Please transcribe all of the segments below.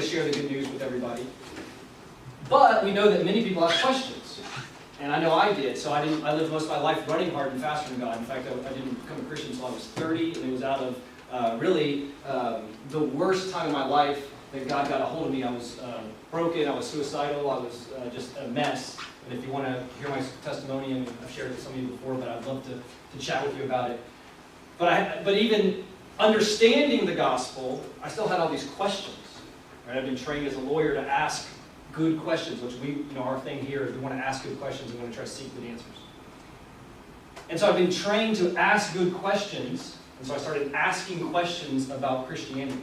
to share the good news with everybody. But we know that many people have questions. And I know I did. So I lived most of my life running hard and faster than God. In fact, I didn't become a Christian until I was 30, and it was out of the worst time in my life that God got a hold of me. I was broken, I was suicidal, I was just a mess. And if you want to hear my testimony, and I've shared it with some of you before, but I'd love to chat with you about it. But even understanding the gospel, I still had all these questions. Right? I've been trained as a lawyer to ask good questions, which our thing here is we want to ask good questions and we want to try to seek good answers. And so I've been trained to ask good questions, and so I started asking questions about Christianity.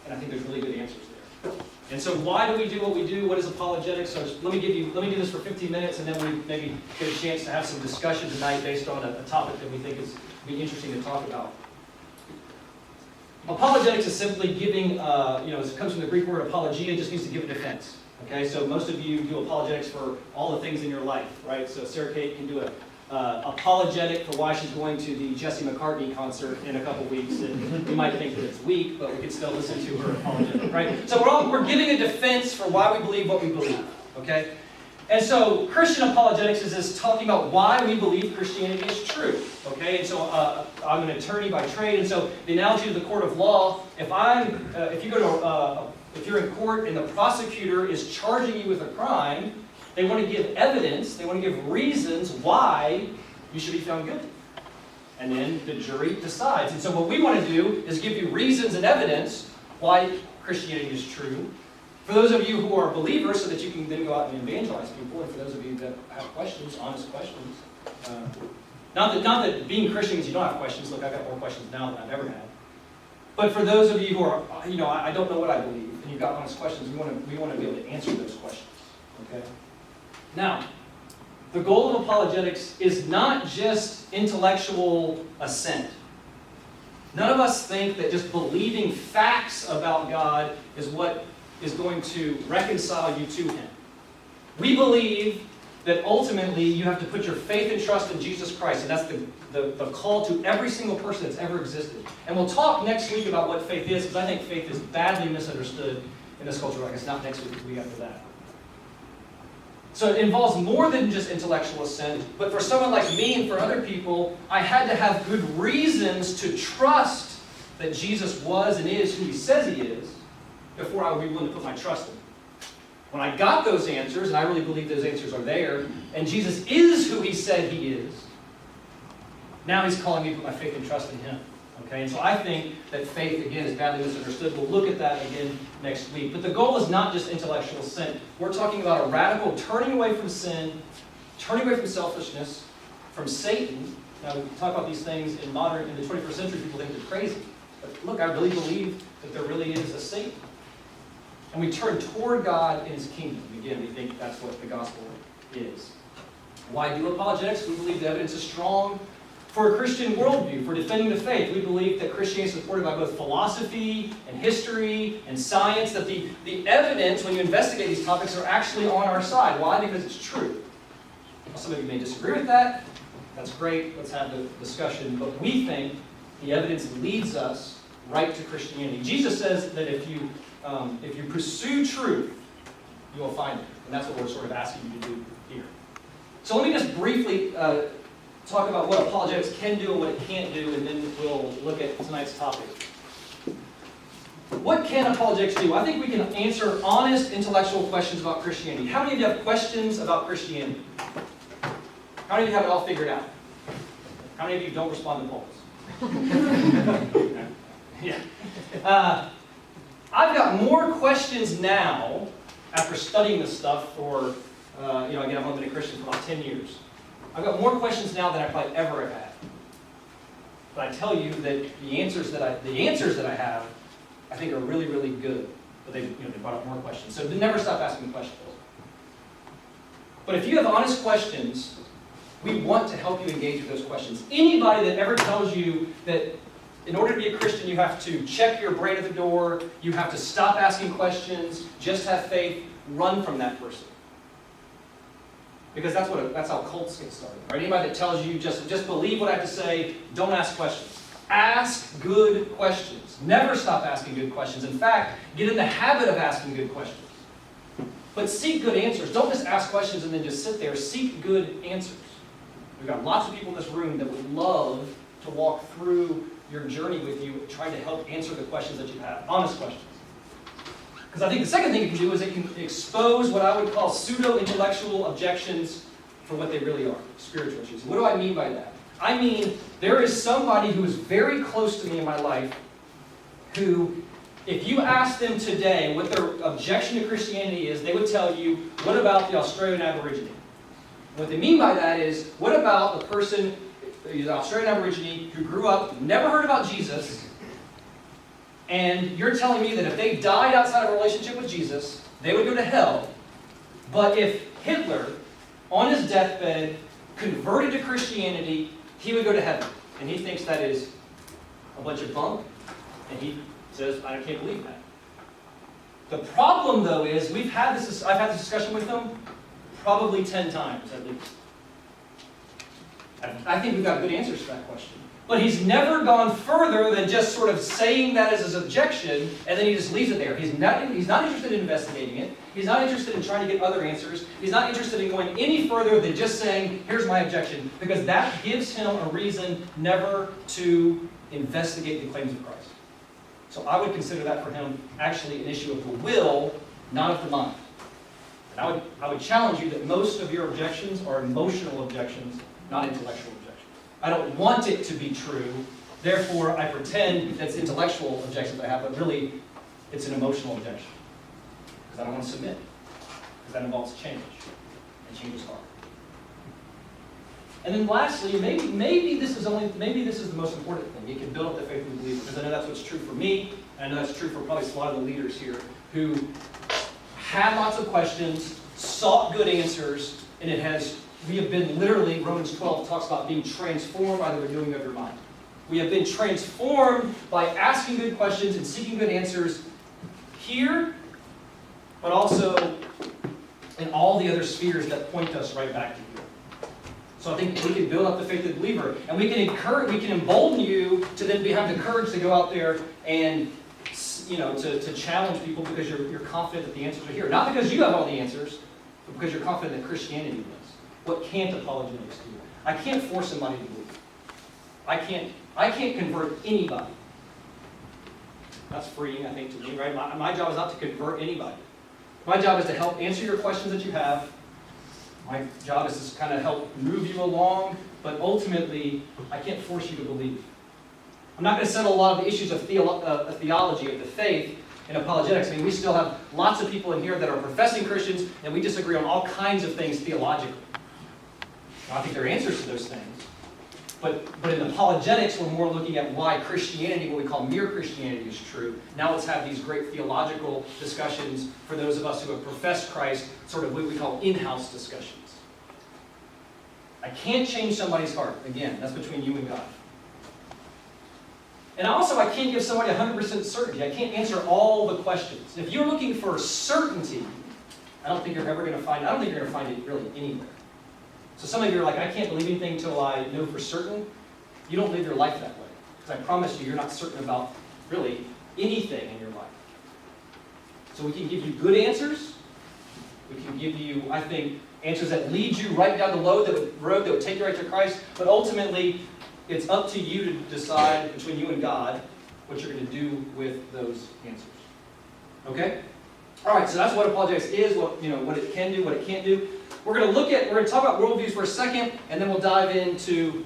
And I think there's really good answers there. And so why do we do what we do? What is apologetics? So let me do this for 15 minutes, and then we maybe get a chance to have some discussion tonight based on a topic that we think is be interesting to talk about. Apologetics is simply giving, it comes from the Greek word apologia, it just means to give a defense. Okay, so most of you do apologetics for all the things in your life, right? So Sarah Kate can do a apologetic for why she's going to the Jesse McCartney concert in a couple weeks. And you might think that it's weak, but we can still listen to her apologetic, right? So we're giving a defense for why we believe what we believe, okay? And so Christian apologetics is talking about why we believe Christianity is true, okay? And so I'm an attorney by trade, and so the analogy of the court of law, if you're in court and the prosecutor is charging you with a crime, they want to give evidence, they want to give reasons why you should be found guilty. And then the jury decides. And so what we want to do is give you reasons and evidence why Christianity is true. For those of you who are believers, so that you can then go out and evangelize people, and for those of you that have questions, honest questions. Not that being Christian means you don't have questions. Look, I've got more questions now than I've ever had. But for those of you who are, I don't know what I believe, and you've got honest questions, we want to be able to answer those questions. Okay? Now, the goal of apologetics is not just intellectual assent. None of us think that just believing facts about God is what is going to reconcile you to Him. We believe that ultimately you have to put your faith and trust in Jesus Christ, and that's the call to every single person that's ever existed. And we'll talk next week about what faith is, because I think faith is badly misunderstood in this culture. Like, it's not next week, it's the week after that. So it involves more than just intellectual assent, but for someone like me and for other people, I had to have good reasons to trust that Jesus was and is who He says He is before I would be willing to put my trust in Him. When I got those answers, and I really believe those answers are there, and Jesus is who He said He is, now He's calling me to put my faith and trust in Him. Okay? And so I think that faith, again, is badly misunderstood. We'll look at that again next week. But the goal is not just intellectual assent. We're talking about a radical turning away from sin, turning away from selfishness, from Satan. Now, we talk about these things in the 21st century, people think they're crazy. But look, I really believe that there really is a Satan. And we turn toward God in His kingdom. Again, we think that's what the gospel is. Why do apologetics? We believe the evidence is strong for a Christian worldview, for defending the faith. We believe that Christianity is supported by both philosophy and history and science, that the evidence, when you investigate these topics, are actually on our side. Why? Because it's true. Now, some of you may disagree with that. That's great. Let's have the discussion. But we think the evidence leads us right to Christianity. Jesus says that if you pursue truth, you will find it. And that's what we're sort of asking you to do here. So let me just briefly talk about what apologetics can do and what it can't do, and then we'll look at tonight's topic. What can apologetics do? I think we can answer honest intellectual questions about Christianity. How many of you have questions about Christianity? How many of you have it all figured out? How many of you don't respond to polls? Yeah. I've got more questions now after studying this stuff for, again, I've only been a Christian for about 10 years. I've got more questions now than I probably ever have had. But I tell you that the answers that I have, I think are really, really good. But they brought up more questions. So never stop asking questions. But if you have honest questions, we want to help you engage with those questions. Anybody that ever tells you that in order to be a Christian, you have to check your brain at the door, you have to stop asking questions, just have faith, run from that person. Because that's how cults get started. Right? Anybody that tells you just believe what I have to say, don't ask questions. Ask good questions. Never stop asking good questions. In fact, get in the habit of asking good questions. But seek good answers. Don't just ask questions and then just sit there. Seek good answers. We've got lots of people in this room that would love to walk through your journey with you, trying to help answer the questions that you have. Honest questions. Because I think the second thing it can do is it can expose what I would call pseudo-intellectual objections for what they really are, spiritual issues. What do I mean by that? I mean, there is somebody who is very close to me in my life who, if you ask them today what their objection to Christianity is, they would tell you, what about the Australian Aborigine? What they mean by that is, what about the person, the Australian Aborigine, who grew up, never heard about Jesus, and you're telling me that if they died outside of a relationship with Jesus, they would go to hell, but if Hitler, on his deathbed, converted to Christianity, he would go to heaven. And he thinks that is a bunch of bunk, and he says, I can't believe that. The problem, though, is I've had this discussion with him probably 10 times at least. I think we've got good answers to that question. But he's never gone further than just sort of saying that as his objection, and then he just leaves it there. He's not interested in investigating it. He's not interested in trying to get other answers. He's not interested in going any further than just saying, here's my objection, because that gives him a reason never to investigate the claims of Christ. So I would consider that for him actually an issue of the will, not of the mind. And I would challenge you that most of your objections are emotional objections, not intellectual objections. I don't want it to be true, therefore I pretend that's intellectual objections I have, but really it's an emotional objection. Because I don't want to submit. Because that involves change. And change is hard. And then lastly, maybe this is the most important thing. It can build up the faith of the believer, because I know that's what's true for me, and I know that's true for probably a lot of the leaders here, who had lots of questions, sought good answers, and we have been literally, Romans 12 talks about being transformed by the renewing of your mind. We have been transformed by asking good questions and seeking good answers here, but also in all the other spheres that point us right back to here. So I think we can build up the faith of the believer, and we can embolden you to then have the courage to go out there and to challenge people because you're confident that the answers are here. Not because you have all the answers, but because you're confident that Christianity does. What can't apologetics do? I can't force somebody to believe. I can't convert anybody. That's freeing, I think, to me, right? My job is not to convert anybody. My job is to help answer your questions that you have. My job is to kind of help move you along, but ultimately, I can't force you to believe. I'm not going to settle a lot of the issues of theology, of the faith, in apologetics. I mean, we still have lots of people in here that are professing Christians, and we disagree on all kinds of things theologically. Now, I think there are answers to those things. But in apologetics, we're more looking at why Christianity, what we call mere Christianity, is true. Now let's have these great theological discussions for those of us who have professed Christ, sort of what we call in-house discussions. I can't change somebody's heart. Again, that's between you and God. And also, I can't give somebody 100% certainty. I can't answer all the questions. If you're looking for certainty, I don't think you're going to find it really anywhere. So some of you are like, I can't believe anything until I know for certain. You don't live your life that way. Because I promise you, you're not certain about really anything in your life. So we can give you good answers. We can give you, I think, answers that lead you right down the road that would take you right to Christ. But ultimately, it's up to you to decide between you and God what you're going to do with those answers. Okay? All right, so that's what apologetics is, what it can do, what it can't do. We're going to talk about worldviews for a second, and then we'll dive into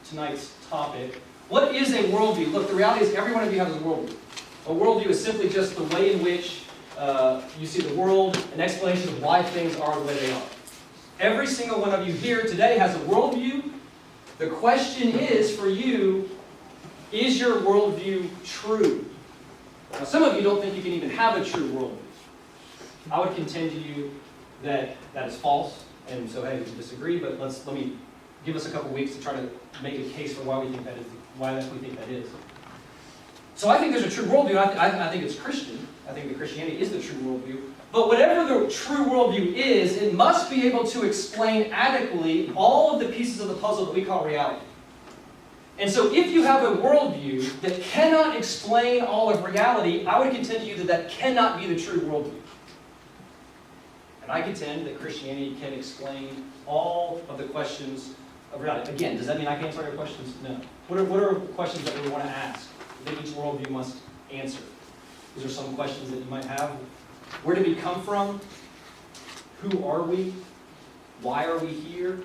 tonight's topic. What is a worldview? Look, the reality is every one of you has a worldview. A worldview is simply just the way in which you see the world, an explanation of why things are the way they are. Every single one of you here today has a worldview. The question is for you, is your worldview true? Now, some of you don't think you can even have a true worldview. I would contend to you that is false, and so hey, we can disagree, but let me give us a couple weeks to try to make a case for why we think that is. So I think there's a true worldview. I think it's Christian. I think that Christianity is the true worldview. But whatever the true worldview is, it must be able to explain adequately all of the pieces of the puzzle that we call reality. And so if you have a worldview that cannot explain all of reality, I would contend to you that that cannot be the true worldview. And I contend that Christianity can explain all of the questions of reality. Again, does that mean I can answer your questions? No. What are questions that we want to ask that each worldview must answer? These are some questions that you might have. Where did we come from? Who are we? Why are we here?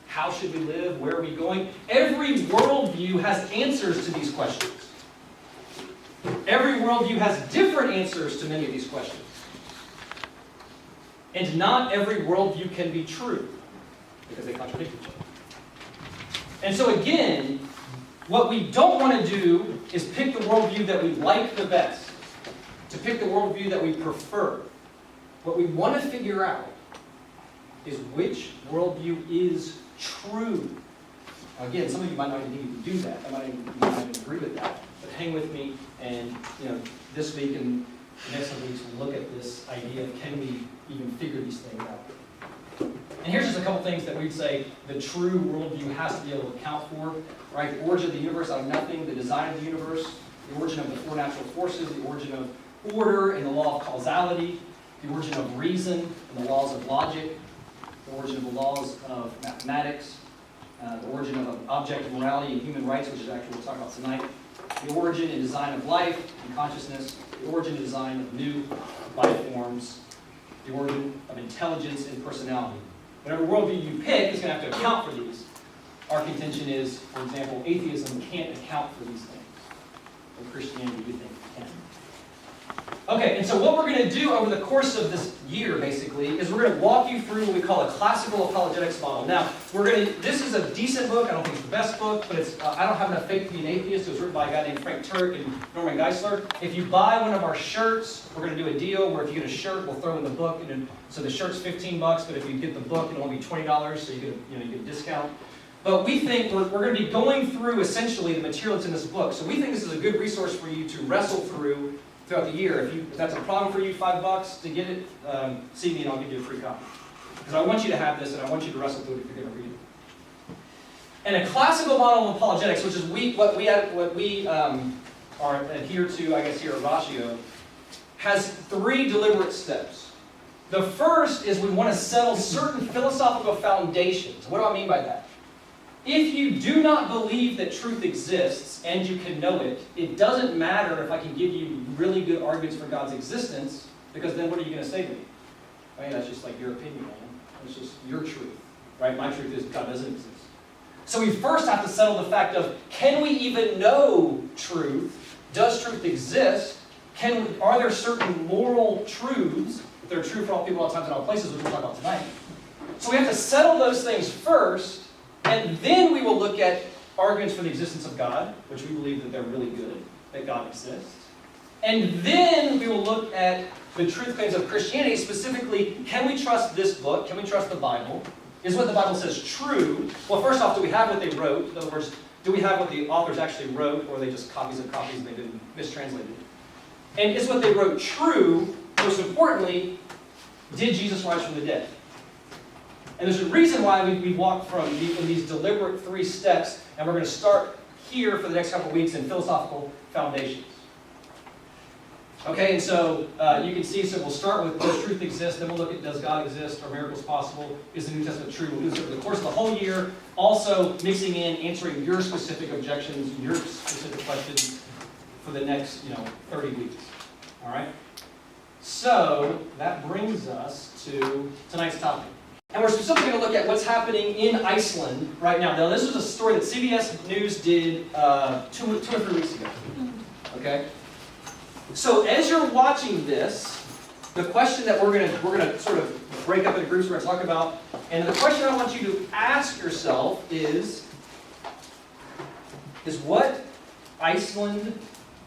How should we live? Where are we going? Every worldview has answers to these questions. Every worldview has different answers to many of these questions. And not every worldview can be true, because they contradict each other. And so again, what we don't want to do is pick the worldview that we like the best, to pick the worldview that we prefer. What we want to figure out is which worldview is true. Now again, some of you might not even need to do that. I might not even agree with that. But hang with me, and this week and the next couple weeks we'll look at this idea of can we even figure these things out. And here's just a couple things that we'd say the true worldview has to be able to account for. Right? The origin of the universe out of nothing, the design of the universe, the origin of the four natural forces, the origin of order and the law of causality, the origin of reason and the laws of logic, the origin of the laws of mathematics, the origin of objective morality and human rights, which is actually what we'll talk about tonight, the origin and design of life and consciousness, the origin and design of new life forms, the origin of intelligence and personality. Whatever worldview you pick is going to have to account for these. Our contention is, for example, atheism can't account for these things. But Christianity, we think, can. Okay, and so what we're going to do over the course of this year, basically, is we're going to walk you through what we call a classical apologetics model. Now, this is a decent book. I don't think it's the best book, but I don't have enough faith to be an atheist. It was written by a guy named Frank Turk and Norman Geisler. If you buy one of our shirts, we're going to do a deal where if you get a shirt, we'll throw in the book. So the shirt's $15, but if you get the book, it'll only be $20, so you get a discount. But we think we're going to be going through, essentially, the material that's in this book. So we think this is a good resource for you to wrestle through throughout the year. If that's a problem for you, $5 to get it, see me and I'll give you a free copy. Because I want you to have this and I want you to wrestle through it if you're going to read it. And a classical model of apologetics, which is what we are adhered to, I guess, here at Ratio, has 3 deliberate steps. The first is we want to settle certain philosophical foundations. What do I mean by that? If you do not believe that truth exists and you can know it, it doesn't matter if I can give you really good arguments for God's existence, because then what are you going to say to me? I mean, that's just like your opinion, man. It's just your truth, right? My truth is God doesn't exist. So we first have to settle the fact of, can we even know truth? Does truth exist? Are there certain moral truths that are true for all people, all times, and all places, which we'll talk about tonight? So we have to settle those things first, and then we will look at arguments for the existence of God, which we believe that they're really good, that God exists. And then we will look at the truth claims of Christianity, specifically, can we trust this book? Can we trust the Bible? Is what the Bible says true? Well, first off, do we have what they wrote? In other words, do we have what the authors actually wrote, or are they just copies of copies and they've been mistranslated? And is what they wrote true? Most importantly, did Jesus rise from the dead? And there's a reason why we walk from these deliberate 3 steps, and we're going to start here for the next couple of weeks in philosophical foundations. Okay, and so you can see, so we'll start with does truth exist, then we'll look at does God exist, are miracles possible, is the New Testament true? We'll do this over the course of the whole year, also mixing in, answering your specific objections, your specific questions for the next 30 weeks. All right? So that brings us to tonight's topic. And we're specifically going to look at what's happening in Iceland right now. Now, this was a story that CBS News did 2 or 3 weeks ago. Okay? So as you're watching this, the question that we're going to sort of break up into groups we're going to talk about, and the question I want you to ask yourself is what Iceland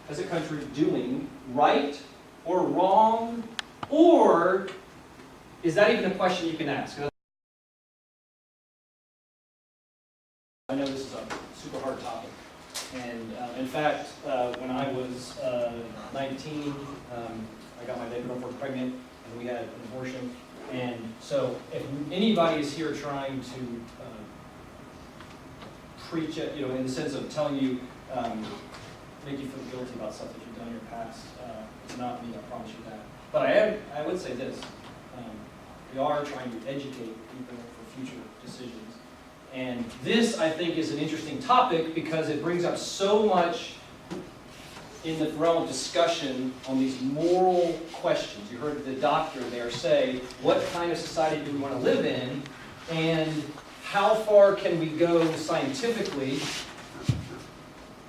as a country doing right or wrong, or is that even a question you can ask? I know this is a super hard topic. And in fact, when I was 19, I got my day girlfriend pregnant, and we had an abortion. And so if anybody is here trying to preach it, in the sense of telling you, make you feel guilty about stuff that you've done in your past. It's not me, I promise you that. But I would say this, we are trying to educate people for future decisions. And this, I think, is an interesting topic because it brings up so much in the realm of discussion on these moral questions. You heard the doctor there say, what kind of society do we want to live in? And how far can we go scientifically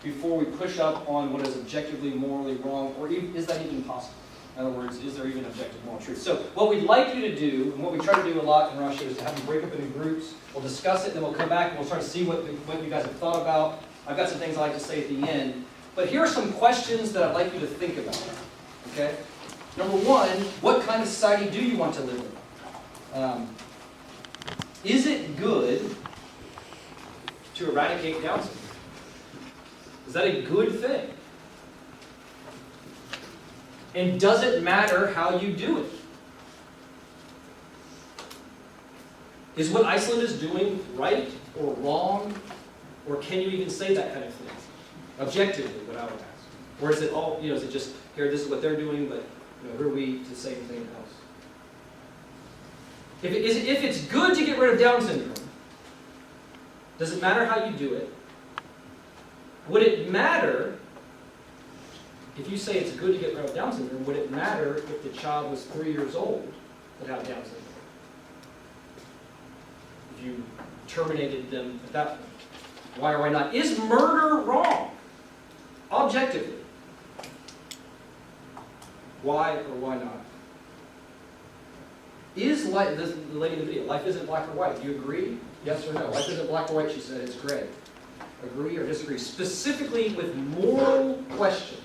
before we push up on what is objectively morally wrong? Or is that even possible? In other words, is there even objective moral truth? So what we'd like you to do, and what we try to do a lot in Russia, is to have you break up into groups. We'll discuss it, then we'll come back and we'll try to see what you guys have thought about. I've got some things I like to say at the end. But here are some questions that I'd like you to think about. Okay? Number one, what kind of society do you want to live in? Is it good to eradicate Down syndrome? Is that a good thing? And does it matter how you do it? Is what Iceland is doing right or wrong? Or can you even say that kind of thing? Objectively, what I would ask. Or is it all, is it just, here, this is what they're doing, but who are we to say anything else? If it's good to get rid of Down syndrome, does it matter how you do it? Would it matter, if you say it's good to get rid of Down syndrome, would it matter if the child was 3 years old that had Down syndrome? If you terminated them at that point. Why or why not? Is murder wrong? Objectively. Why or why not? Is life, the lady in the video, life isn't black or white. Do you agree? Yes or no? Life isn't black or white, she said, it's gray. Agree or disagree? Specifically with moral questions.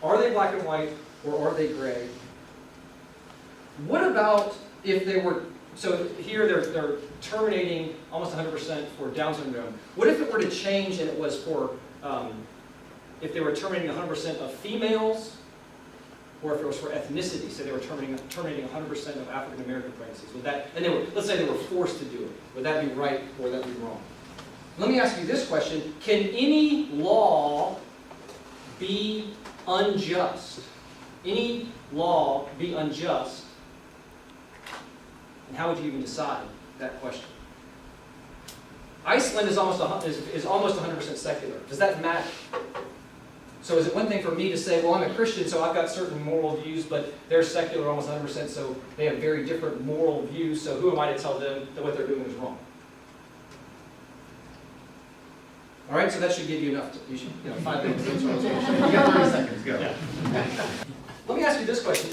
Are they black and white or are they gray? What about if they were, so here they're terminating almost 100% for Down syndrome. What if it were to change and it was for, if they were terminating 100% of females, or if it was for ethnicity, so they were terminating 100% of African American pregnancies? Would that, and let's say they were forced to do it. Would that be right or would that be wrong? Let me ask you this question. Can any law be unjust? Any law be unjust? And how would you even decide that question? Iceland is almost 100% secular. Does that matter? So is it one thing for me to say, well, I'm a Christian, so I've got certain moral views, but they're secular almost 100%, so they have very different moral views, so who am I to tell them that what they're doing is wrong? All right, so that should give you enough to, 5 minutes. You got 30 seconds, go. Yeah. Let me ask you this question.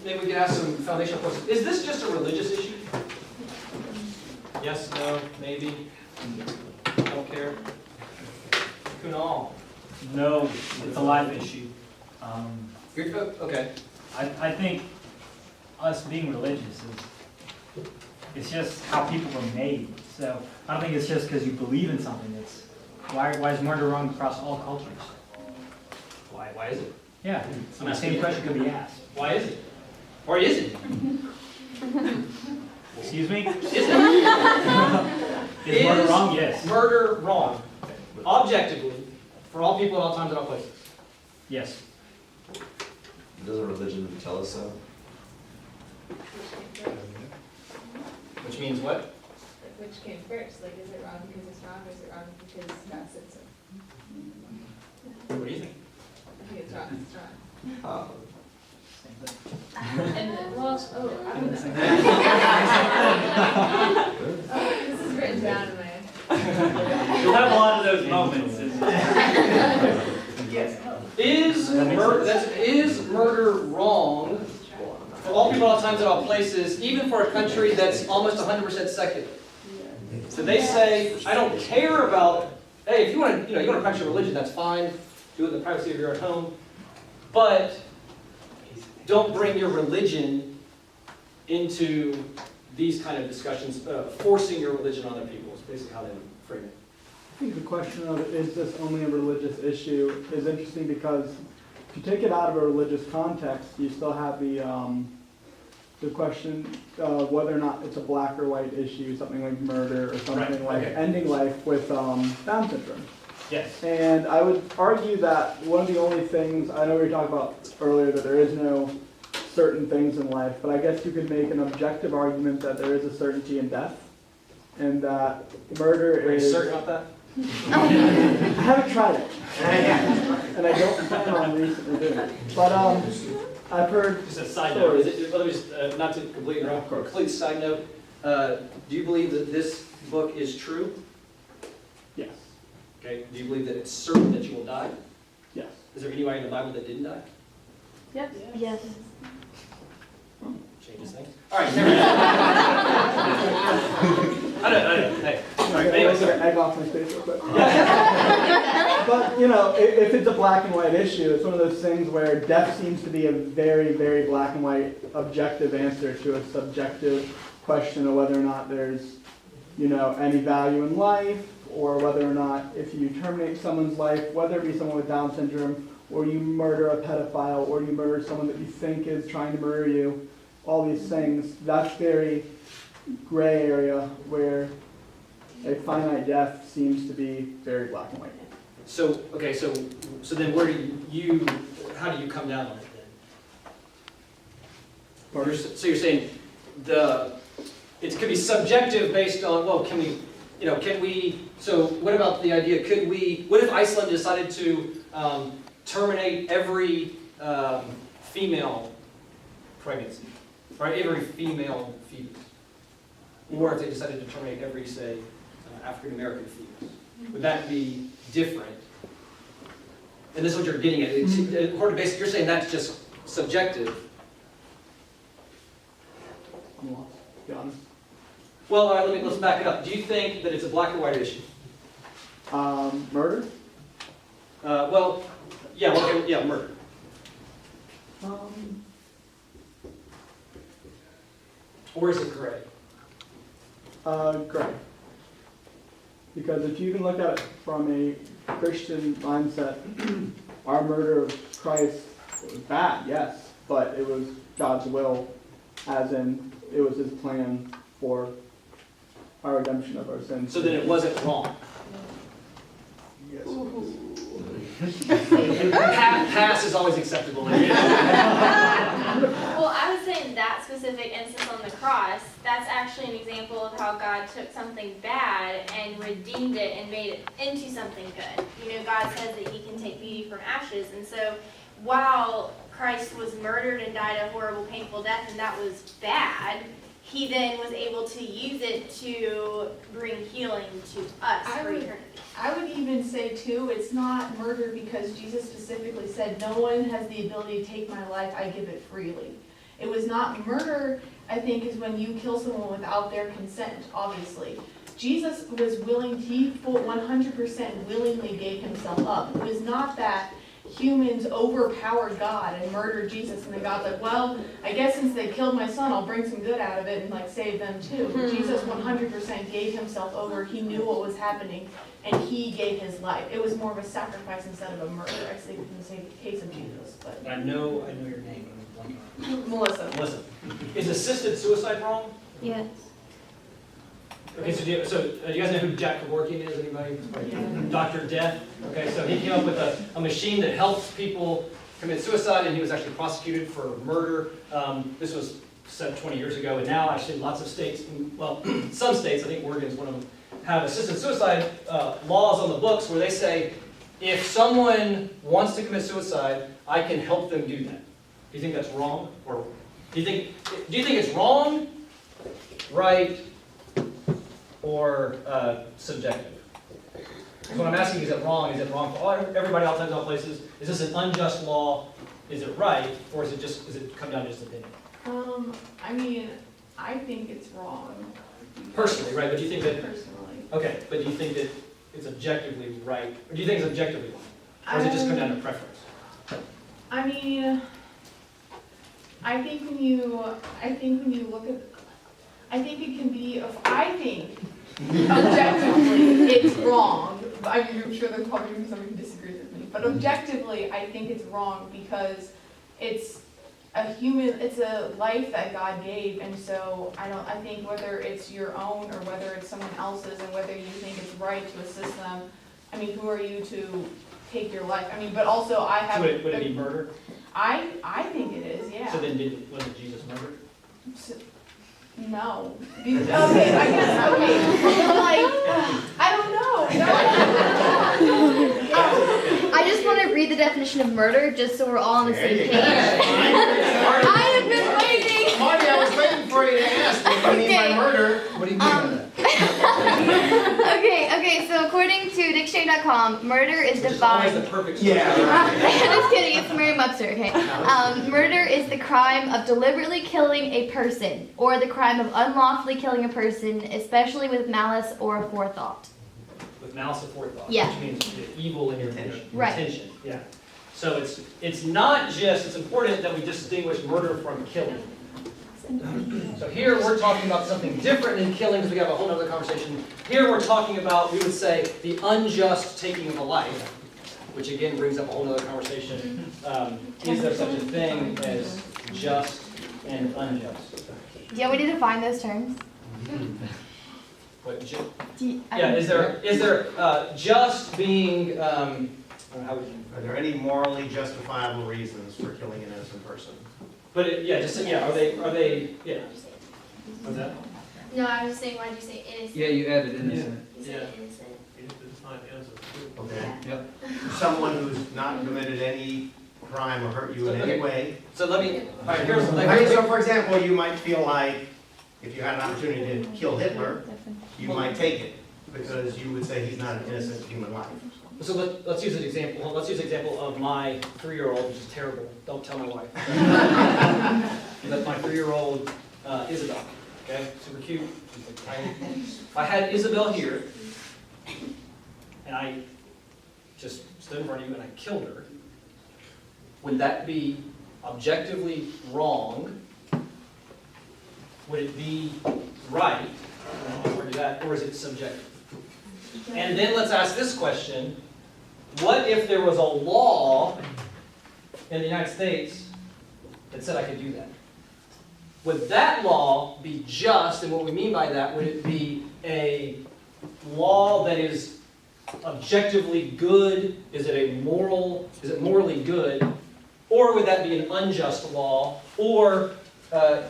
Maybe we can ask some foundational questions. Is this just a religious issue? Yes, no, maybe? Don't care? Kunal? No, it's a life issue. Okay. I think us being religious it's just how people were made. So I don't think it's just because you believe in something. It's why is murder wrong across all cultures? Why is it? Yeah, the same question could be asked. Why is it? Or is it? Excuse me? Is it? Is murder wrong? Yes. Murder wrong? Objectively, for all people at all times and all places. Yes. Doesn't religion tell us so? Which means what? Which came first? Like, is it wrong because it's wrong, or is it wrong because God said so? What do you think? I think it's wrong. It's wrong. Same thing. And then, well, I don't know. This is written down in my. You'll have a lot of those moments. Yes. Is murder wrong for all people, all times, and all places, even for a country that's almost 100% secular? So they say, I don't care about. Hey, if you want to, practice your religion, that's fine. Do it in the privacy of your own home, but don't bring your religion into these kind of discussions. Forcing your religion on other people is basically how they frame it. I think the question of is this only a religious issue is interesting because if you take it out of a religious context, you still have the the question whether or not it's a black or white issue, something like murder or something Right, like okay. ending life with Down syndrome. Yes. And I would argue that one of the only things, I know we were talking about earlier that there is no certain things in life, but I guess you could make an objective argument that there is a certainty in death, and that murder Are you is... certain about that? I haven't tried it, and I don't plan on recently doing it. But I've heard... Just a side note, let me just, not to completely interrupt, a complete side note, do you believe that this book is true? Yes. Okay, do you believe that it's certain that you will die? Yes. Is there anybody in the Bible that didn't die? Yes. Yes. Changes things. All right, never mind. I know, hey. All right, anyway, I'm sorry. gonna egg off my face real quick. But, you know, if it's a black and white issue, it's one of those things where death seems to be a very, very black and white objective answer to a subjective question of whether or not there's, you know, any value in life, or whether or not if you terminate someone's life, whether it be someone with Down syndrome, or you murder a pedophile, or you murder someone that you think is trying to murder you, all these things, that's very gray area where a finite death seems to be very black and white. So, okay, so then where do you, how do you come down on it then? So you're saying it could be subjective based on, well, can we, so what about the idea, what if Iceland decided to terminate every female pregnancy, right, every female fetus? Or if they decided to terminate every, say, African-American fetus? Would that be different? And this is what you're getting at. According to basic, you're saying that's just subjective. I'm lost, to be honest. Well, all right, let's back it up. Do you think that it's a black or white issue? Murder? Well, yeah, okay, yeah, murder. Or is it gray? Gray. Because if you can look at it from a Christian mindset, our murder of Christ was bad, yes, but it was God's will, as in it was His plan for our redemption of our sins. So then it wasn't wrong. Yes. Pass is always acceptable. Well, I was saying that specific instance on the cross, that's actually an example of how God took something bad and redeemed it and made it into something good. You know, God says that He can take beauty from ashes. And so while Christ was murdered and died a horrible, painful death, and that was bad, He then was able to use it to bring healing to us for eternity. I would even say too, it's not murder because Jesus specifically said, no one has the ability to take my life, I give it freely. It was not murder, I think, is when you kill someone without their consent, obviously. Jesus was willing, he 100% willingly gave himself up. It was not that humans overpowered God and murdered Jesus, and then God's like, well, I guess since they killed my son, I'll bring some good out of it and like save them too. Jesus 100% gave himself over. He knew what was happening, and he gave his life. It was more of a sacrifice instead of a murder, I think, in the case of Jesus. But I know your name. Melissa. Melissa, is assisted suicide wrong? Yes. Okay, so do you guys know who Jack Kevorkian is? Anybody? Dr. Death. Okay, so he came up with a machine that helps people commit suicide, and he was actually prosecuted for murder. This was said 20 years ago, and now actually lots of states, well, some states, I think Oregon is one of them, have assisted suicide laws on the books where they say, if someone wants to commit suicide, I can help them do that. Do you think that's wrong? Or do you think it's wrong, right, or subjective? Because what I'm asking, is it wrong for everybody outside all places? Is this an unjust law? Is it right? Or is it come down to just opinion? I mean, I think it's wrong. Personally, right? But do you think that, Personally. okay, but do you think that it's objectively right? Or do you think it's objectively wrong? Or does it just come down to preference? I mean, I think when you look at, I think it can be, I think objectively it's wrong. I'm sure there's probably going to be somebody who disagrees with me, but objectively I think it's wrong because it's it's a life that God gave, and so I think whether it's your own or whether it's someone else's, and whether you think it's right to assist them, I mean, who are you to take your life? I mean, but also I have. So would it be murder? I think it is, yeah. So then wasn't Jesus murdered? No. Okay, I guess, okay. Like, I don't know. I just want to read the definition of murder, just so we're all on the same page. I have been waiting. Marty, I was waiting for you to ask. What do you mean by murder? What do you mean by that? Okay, so according to dictionary.com, murder is Which is always defined. the perfect Yeah. Just kidding, it's Merriam-Webster, okay? Murder is the crime of deliberately killing a person, or the crime of unlawfully killing a person, especially with malice or forethought. with malice aforethought, Yeah. which means the evil in your intention. Right. Intention, yeah. So it's not just, it's important that we distinguish murder from killing. So here we're talking about something different than killing, because we have a whole other conversation. Here we're talking about, we would say, the unjust taking of a life, which again brings up a whole other conversation. Is there such a thing as just and unjust? Do you want me to define those terms? What, I yeah, don't- is there just being, how would you? Are there any morally justifiable reasons for killing an innocent person? But are they, yeah. What's that? No, I was just saying, why did you say innocent? Yeah, you added innocent. You said innocent. Okay. Yep. Someone who's not committed any crime or hurt you in any Okay. way. So let me, all right, here's, So for example, you might feel like if you had an opportunity to kill Hitler, you might take it because you would say he's not an innocent human life. so let's use an example. Let's use an example of my 3-year-old, which is terrible. Don't tell my wife. That's my 3-year-old Isabel. Okay, super cute. If I had Isabel here, and I just stood in front of you and I killed her, would that be objectively wrong? Would it be right? Or is it subjective? And then let's ask this question. What if there was a law in the United States that said I could do that? Would that law be just, and what we mean by that, would it be a law that is objectively good? Is it morally good? Or would that be an unjust law? Or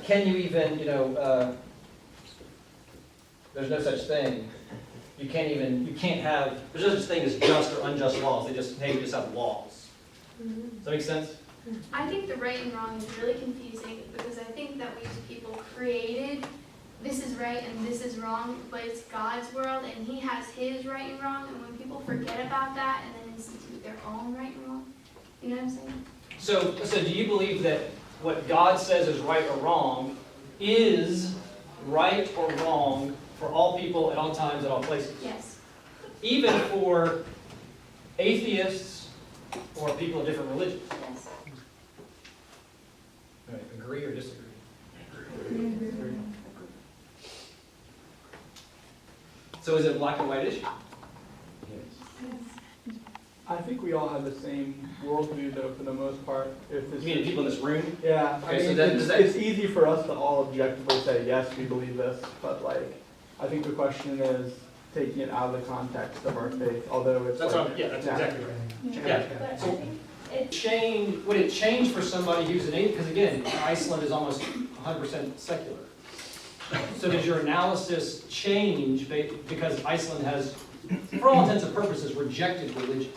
can you even, there's no such thing. There's no such thing as just or unjust laws. You just have laws. Does that make sense? I think the right and wrong is really confusing because I think that we as people created this is right and this is wrong, but it's God's world and He has His right and wrong. And when people forget about that and then institute their own right and wrong, you know what I'm saying? So do you believe that what God says is right or wrong is right or wrong for all people at all times, at all places? Yes. Even for atheists or people of different religions? Yes. Right, agree or disagree? Agree. So is it a black and white issue? I think we all have the same worldview, though, for the most part. If You mean the people in this room? Yeah, Okay, I so mean, then does that- it's easy for us to all objectively say, yes, we believe this, but I think the question is taking it out of the context of our faith, although it's That's like, that's exactly right. But I So- think Would it change for somebody who's an atheist? Because again, Iceland is almost 100% secular. So does your analysis change because Iceland has, for all intents and purposes, rejected religion?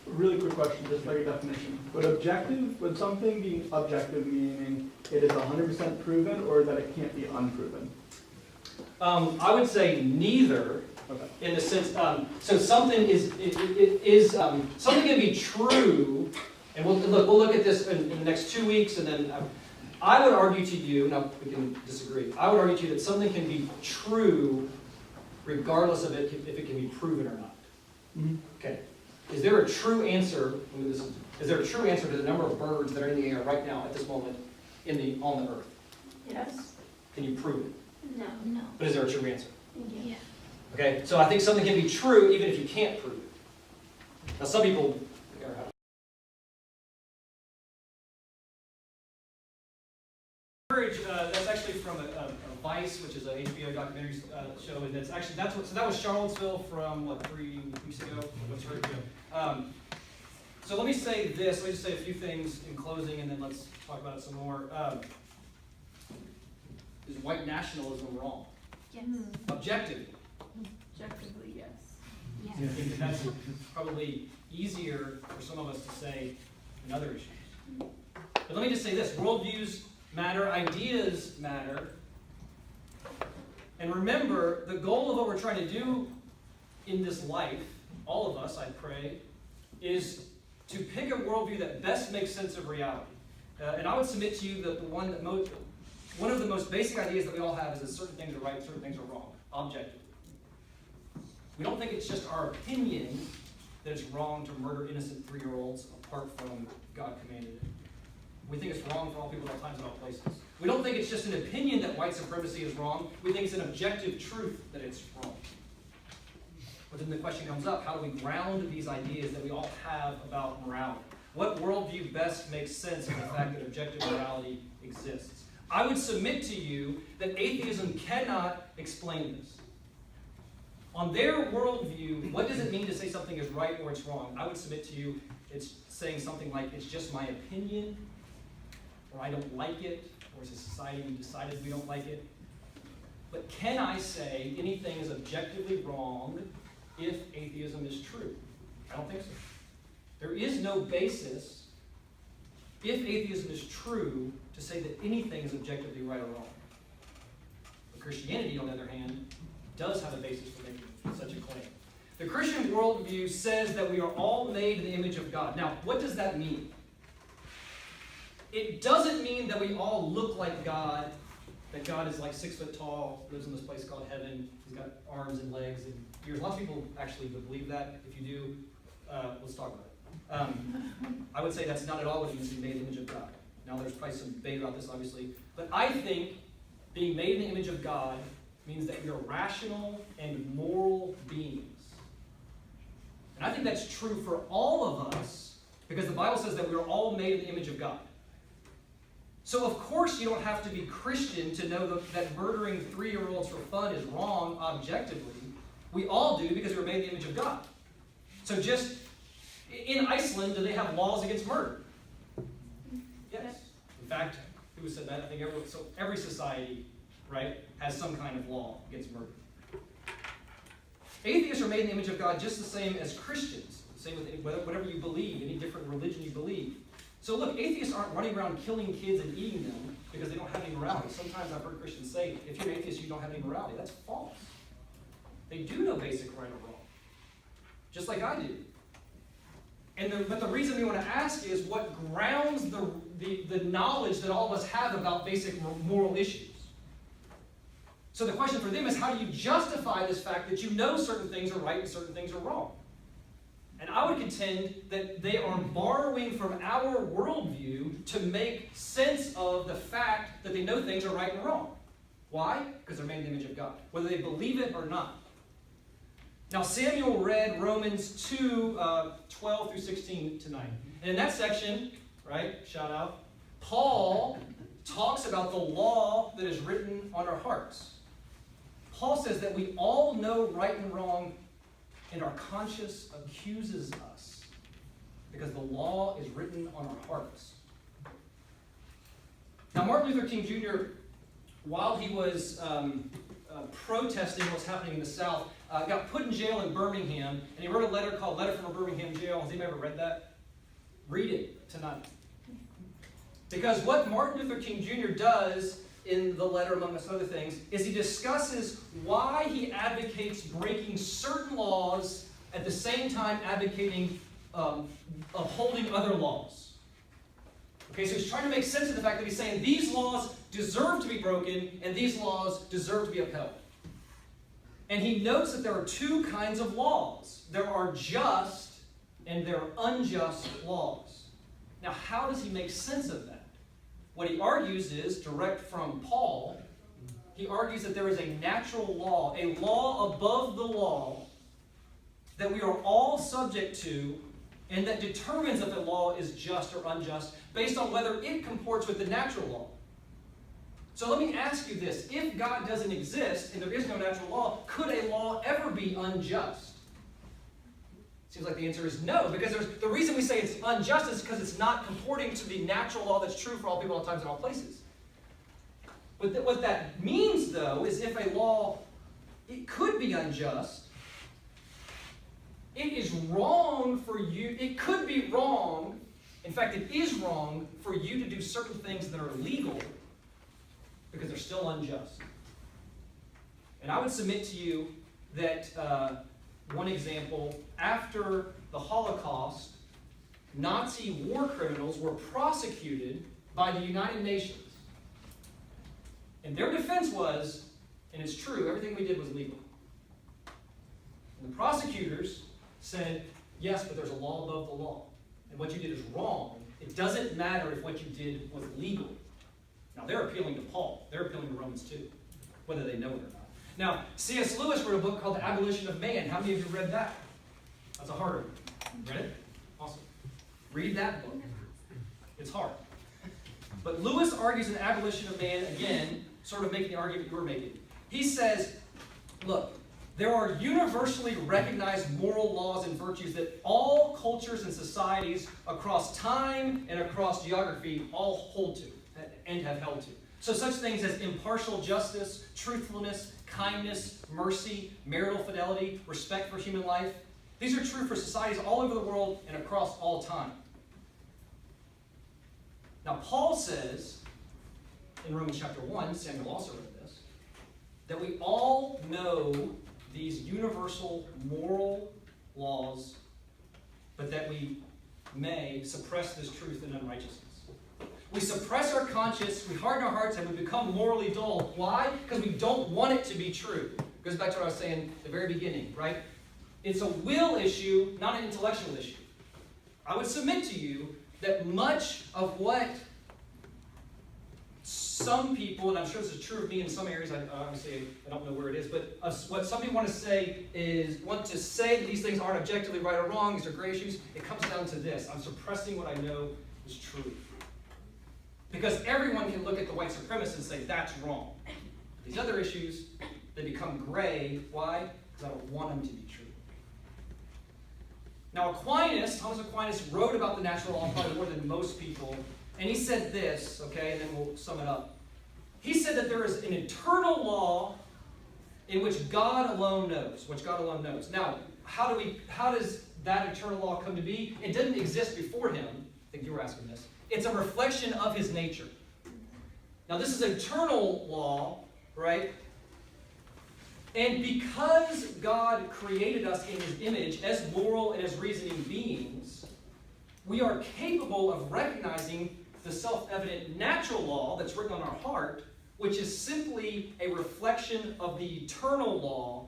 really quick question, just like a definition. Would something be objective meaning it is 100% proven or that it can't be unproven? I would say neither. Okay. In the sense, so something something can be true, and we'll look at this in the next 2 weeks, and then I would argue to you, now we can disagree, I would argue to you that something can be true regardless of if it can be proven or not. Mm-hmm. Okay. Is there a true answer, is there a true answer to the number of birds that are in the air right now at this moment on the earth? yes. Can you prove it? No. No. But is there a true answer? Yeah. Okay, so I think something can be true even if you can't prove it. Now some people Courage, that's actually from a Vice, which is an HBO documentary show, and that was Charlottesville from 3 weeks ago. What's her ago? So let me say this. Let me just say a few things in closing, and then let's talk about it some more. Is white nationalism wrong? Yes. Objectively. Objectively, yes. I think that that's probably easier for some of us to say than other issues. But let me just say this. Worldviews matter. Ideas matter. And remember, the goal of what we're trying to do in this life, all of us, I pray, is to pick a worldview that best makes sense of reality. And I would submit to you that one of the most basic ideas that we all have is that certain things are right and certain things are wrong, objectively. We don't think it's just our opinion that it's wrong to murder innocent 3-year-olds apart from God commanded it. We think it's wrong for all people at all times and all places. We don't think it's just an opinion that white supremacy is wrong. We think it's an objective truth that it's wrong. But then the question comes up, how do we ground these ideas that we all have about morality? What worldview best makes sense of the fact that objective morality exists? I would submit to you that atheism cannot explain this. On their worldview, what does it mean to say something is right or it's wrong? I would submit to you it's saying something like, it's just my opinion, or I don't like it, or as a society we decided we don't like it. But can I say anything is objectively wrong if atheism is true? I don't think so. There is no basis, if atheism is true, to say that anything is objectively right or wrong. But Christianity, on the other hand, does have a basis for making such a claim. The Christian worldview says that we are all made in the image of God. Now, what does that mean? It doesn't mean that we all look like God, that God is like 6 foot tall, lives in this place called heaven, he's got arms and legs and ears. Lots of people actually would believe that. If you do, let's talk about it. I would say that's not at all what it means to be made in the image of God. Now, there's probably some debate about this, obviously. But I think being made in the image of God means that we are rational and moral beings. And I think that's true for all of us, because the Bible says that we are all made in the image of God. So of course you don't have to be Christian to know that murdering 3-year-olds for fun is wrong objectively. We all do because we were made in the image of God. So just, in Iceland, do they have laws against murder? Yes. In fact, who said that? I think every society, right, has some kind of law against murder. Atheists are made in the image of God just the same as Christians. Same with whatever you believe, any different religion you believe. So look, atheists aren't running around killing kids and eating them because they don't have any morality. Sometimes I've heard Christians say, if you're an atheist, you don't have any morality. That's false. They do know basic right or wrong, just like I do. But the reason we want to ask is what grounds the knowledge that all of us have about basic moral issues. So the question for them is, how do you justify this fact that you know certain things are right and certain things are wrong? And I would contend that they are borrowing from our worldview to make sense of the fact that they know things are right and wrong. Why? Because they're made in the image of God, whether they believe it or not. Now, Samuel read Romans 2, 12 through 16 tonight. And in that section, right, shout out, Paul talks about the law that is written on our hearts. Paul says that we all know right and wrong, and our conscience accuses us because the law is written on our hearts. Now, Martin Luther King Jr., while he was protesting what's happening in the South, got put in jail in Birmingham, and he wrote a letter called Letter from a Birmingham Jail. Has anybody ever read that? Read it tonight. Because what Martin Luther King Jr. does in the letter, among other things, is he discusses why he advocates breaking certain laws at the same time advocating upholding other laws. Okay, so he's trying to make sense of the fact that he's saying these laws deserve to be broken and these laws deserve to be upheld. And he notes that there are two kinds of laws. There are just and there are unjust laws. Now, how does he make sense of that? What he argues is, direct from Paul, he argues that there is a natural law, a law above the law, that we are all subject to, and that determines if the law is just or unjust, based on whether it comports with the natural law. So let me ask you this. If God doesn't exist and there is no natural law, could a law ever be unjust? Seems like the answer is no, because the reason we say it's unjust is because it's not comporting to the natural law that's true for all people, all times, and all places. But what that means, though, is if a law, it could be unjust, it is wrong for you, it could be wrong, in fact, it is wrong for you to do certain things that are legal because they're still unjust. And I would submit to you that, one example, after the Holocaust, Nazi war criminals were prosecuted by the United Nations. And their defense was, and it's true, everything we did was legal. And the prosecutors said, yes, but there's a law above the law. And what you did is wrong. It doesn't matter if what you did was legal. Now, they're appealing to Paul. They're appealing to Romans 2, whether they know it or not. Now, C.S. Lewis wrote a book called The Abolition of Man. How many of you read that? That's a harder one. Read it? Awesome. Read that book. It's hard. But Lewis argues in The Abolition of Man, again, sort of making the argument you were making. He says, look, there are universally recognized moral laws and virtues that all cultures and societies across time and across geography all hold to and have held to. So such things as impartial justice, truthfulness, kindness, mercy, marital fidelity, respect for human life. These are true for societies all over the world and across all time. Now, Paul says, in Romans chapter 1, Samuel also read this, that we all know these universal moral laws, but that we may suppress this truth in unrighteousness. We suppress our conscience, we harden our hearts, and we become morally dull. Why? Because we don't want it to be true. It goes back to what I was saying at the very beginning, right? It's a will issue, not an intellectual issue. I would submit to you that much of what some people, and I'm sure this is true of me in some areas, obviously I don't know where it is, but what some people want to say that these things aren't objectively right or wrong, these are gray issues. It comes down to this. I'm suppressing what I know is true. Because everyone can look at the white supremacists and say, that's wrong. These other issues, they become gray. Why? Because I don't want them to be true. Now Thomas Aquinas wrote about the natural law probably more than most people, and he said this, okay, and then we'll sum it up. He said that there is an eternal law in which God alone knows. Now, how does that eternal law come to be? It didn't exist before him. I think you were asking this. It's a reflection of his nature. Now, this is eternal law, right? And because God created us in his image as moral and as reasoning beings, we are capable of recognizing the self-evident natural law that's written on our heart, which is simply a reflection of the eternal law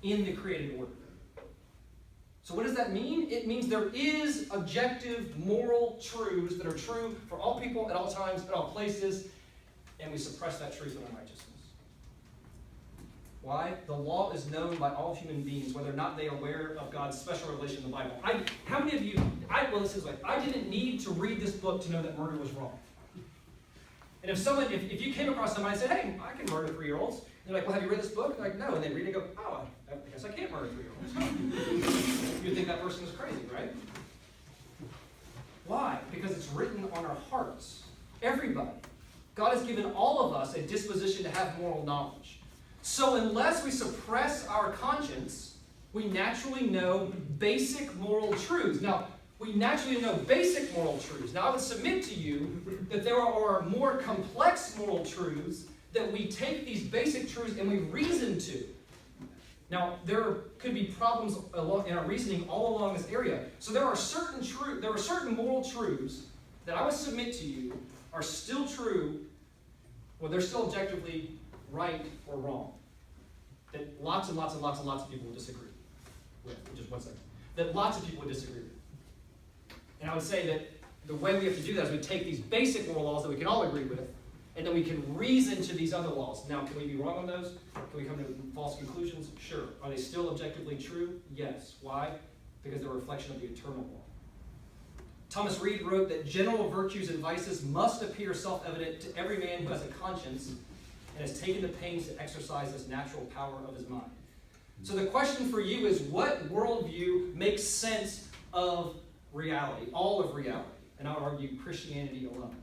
in the created order. So what does that mean? It means there is objective moral truths that are true for all people at all times, at all places, and we suppress that truth in unrighteousness. Why? The law is known by all human beings, whether or not they are aware of God's special revelation in the Bible. How many of you, this is like, I didn't need to read this book to know that murder was wrong. And if you came across somebody and said, hey, I can murder 3-year-olds, they're like, well, have you read this book? They're like, no. And they read it and go, oh, I guess I can't murder 3-year-olds. You'd think that person is crazy, right? Why? Because it's written on our hearts. Everybody. God has given all of us a disposition to have moral knowledge. So unless we suppress our conscience, we naturally know basic moral truths. Now, we naturally know basic moral truths. Now, I would submit to you that there are more complex moral truths that we take these basic truths and we reason to. Now, there could be problems in our reasoning all along this area. So there are certain moral truths that I would submit to you are still true, well, they're still objectively right or wrong. That lots and lots and lots and lots of people will disagree with. Just one second. That lots of people would disagree with. And I would say that the way we have to do that is we take these basic moral laws that we can all agree with, and then we can reason to these other laws. Now, can we be wrong on those? Can we come to false conclusions? Sure. Are they still objectively true? Yes. Why? Because they're a reflection of the eternal law. Thomas Reed wrote that general virtues and vices must appear self-evident to every man who has a conscience and has taken the pains to exercise this natural power of his mind. So the question for you is, what worldview makes sense of reality, all of reality? And I would argue Christianity alone.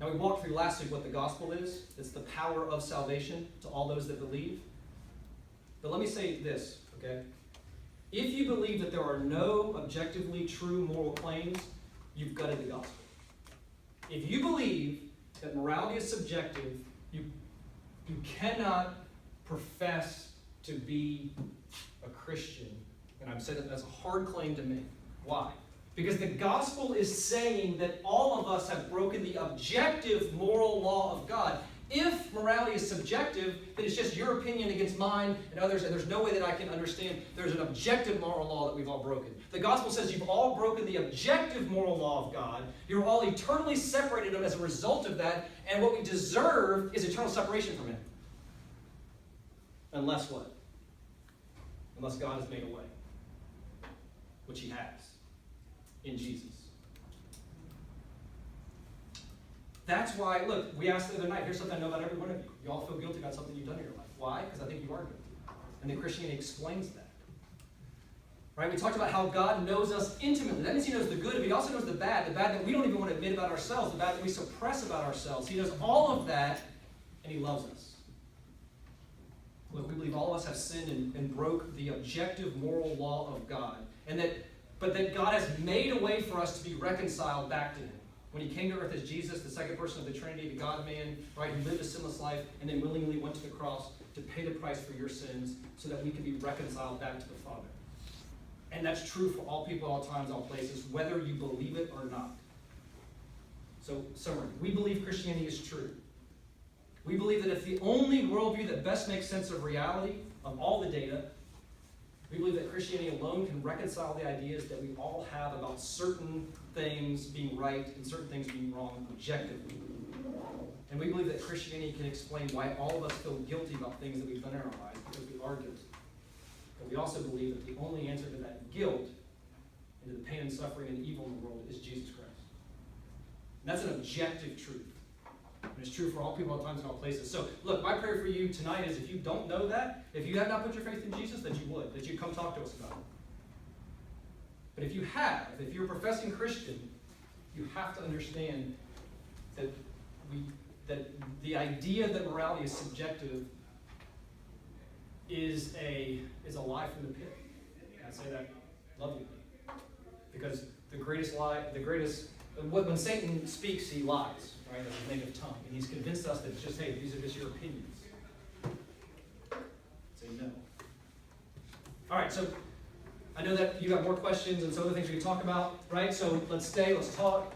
Now we walked through last week what the gospel is. It's the power of salvation to all those that believe. But let me say this, okay? If you believe that there are no objectively true moral claims, you've gutted the gospel. If you believe that morality is subjective, you cannot profess to be a Christian. And I'm saying that that's a hard claim to make. Why? Because the gospel is saying that all of us have broken the objective moral law of God. If morality is subjective, then it's just your opinion against mine and others, and there's no way that I can understand. There's an objective moral law that we've all broken. The gospel says you've all broken the objective moral law of God. You're all eternally separated as a result of that, and what we deserve is eternal separation from Him. Unless what? Unless God has made a way, which He has in Jesus. That's why, look, we asked the other night, here's something I know about every one of you. You all feel guilty about something you've done in your life. Why? Because I think you are guilty. And then Christianity explains that. Right? We talked about how God knows us intimately. That means He knows the good, but He also knows the bad that we don't even want to admit about ourselves, the bad that we suppress about ourselves. He knows all of that, and He loves us. Look, we believe all of us have sinned and broke the objective moral law of God. But that God has made a way for us to be reconciled back to Him. When He came to earth as Jesus, the second person of the Trinity, the God-man, right, who lived a sinless life and then willingly went to the cross to pay the price for your sins so that we can be reconciled back to the Father. And that's true for all people, all times, all places, whether you believe it or not. So, summary, we believe Christianity is true. We believe that it's the only worldview that best makes sense of reality, of all the data. We believe that Christianity alone can reconcile the ideas that we all have about certain things being right and certain things being wrong objectively. And we believe that Christianity can explain why all of us feel guilty about things that we've done in our lives, because we are guilty. But we also believe that the only answer to that guilt and to the pain and suffering and evil in the world is Jesus Christ. And that's an objective truth. And it's true for all people, all times, and all places. So, look, my prayer for you tonight is if you don't know that, if you have not put your faith in Jesus, that you would, that you'd come talk to us about it. But if you have, if you're a professing Christian, you have to understand that the idea that morality is subjective is a lie from the pit. And I say that lovingly. Because the greatest lie, when Satan speaks, he lies, right? That's his negative tongue. And he's convinced us that it's just, hey, these are just your opinions. Say no. All right, so I know that you got more questions and some other things we can talk about, right? So let's stay, let's talk.